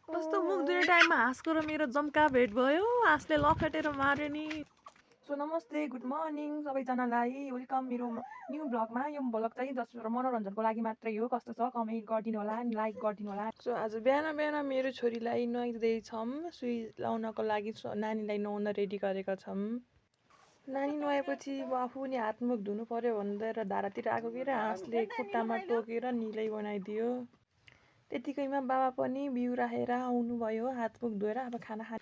कस्तो मुख दुई टाइममा हाँसको र मेरो जम्का भेट भयो। हाँसले लखेटेर मार्यो नि। सो नमस्ते, गुड मर्निङ सबैजनालाई। वेलकम मेरो न्यू ब्लगमा। यो ब्लग चाहिँ जस्ट मनोरञ्जनको लागि मात्रै हो। कस्तो छ कमेन्ट गरिदिनु होला, लाइक गरिदिनु होला। सो आज बिहान बिहान मेरो छोरीलाई नुहाइदिँदैछौँ। सुई लाउनको लागि नानीलाई नुहाउन रेडी गरेका छौँ। नानी नुहाएपछि आफू नि हातमुख धुनु पर्यो भनेर धारातिर आएको कि र हाँसले खुट्टामा टोकेर निलै बनाइदियो। त्यतिकैमा बाबा पनि बिउ राखेर आउनुभयो हातमुख धोएर। अब खाना खा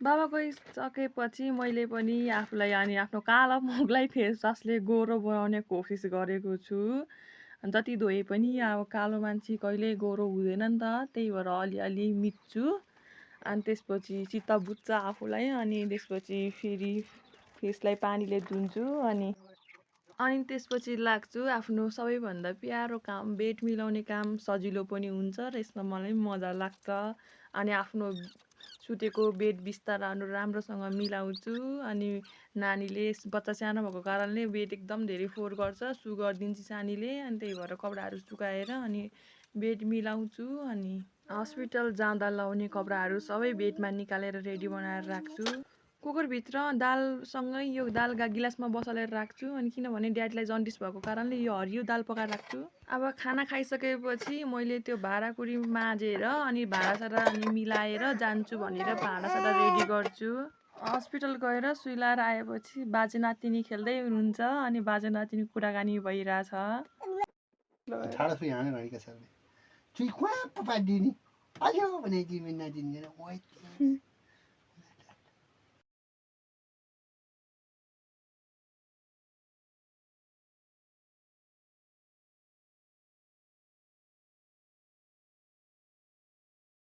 बाबा गइसकेपछि मैले पनि आफूलाई अनि आफ्नो कालो मुखलाई फेस वासले गोरो बनाउने कोसिस गरेको छु। जति धोए पनि अब कालो मान्छे कहिल्यै गोरो हुँदैन नि त, त्यही भएर अलिअलि मिच्छु। अनि त्यसपछि चित्त बुझ्छ आफूलाई। अनि त्यसपछि फेरि फेसलाई पानीले धुन्छु। अनि त्यसपछि लाग्छु आफ्नो सबैभन्दा प्यारो काम बेड मिलाउने काम। सजिलो पनि हुन्छ र यसमा मलाई पनि मजा लाग्छ। अनि आफ्नो सुतेको बेड बिस्ताराहरू राम्रोसँग मिलाउँछु। अनि नानीले बच्चा सानो भएको कारणले बेड एकदम धेरै फोहोर गर्छ, सु गरिदिन्छ सानीले। अनि त्यही भएर कपडाहरू सुकाएर अनि बेड मिलाउँछु। अनि हस्पिटल जाँदा लाउने कपडाहरू सबै बेडमा निकालेर रेडी बनाएर राख्छु। कुकरभित्र दालसँगै यो दाल गिलासमा बसालेर राख्छु। अनि किनभने ड्याडीलाई जन्डिस भएको कारणले यो हरियो दाल पकाएर राख्छु। अब खाना खाइसकेपछि मैले त्यो भाँडाकुँडी माझेर अनि भाँडासाँडा अनि मिलाएर जान्छु भनेर भाँडासाँडा रेडी गर्छु। हस्पिटल गएर सुई लाएर आएपछि बाजे नातिनी खेल्दै हुनुहुन्छ। अनि बाजे नातिनी कुराकानी भइरहेछ। ठाडो सुई हानेर हिँडेका छ भने चुई क्वाप पाडिदिने अझ भने तिमी नातिनी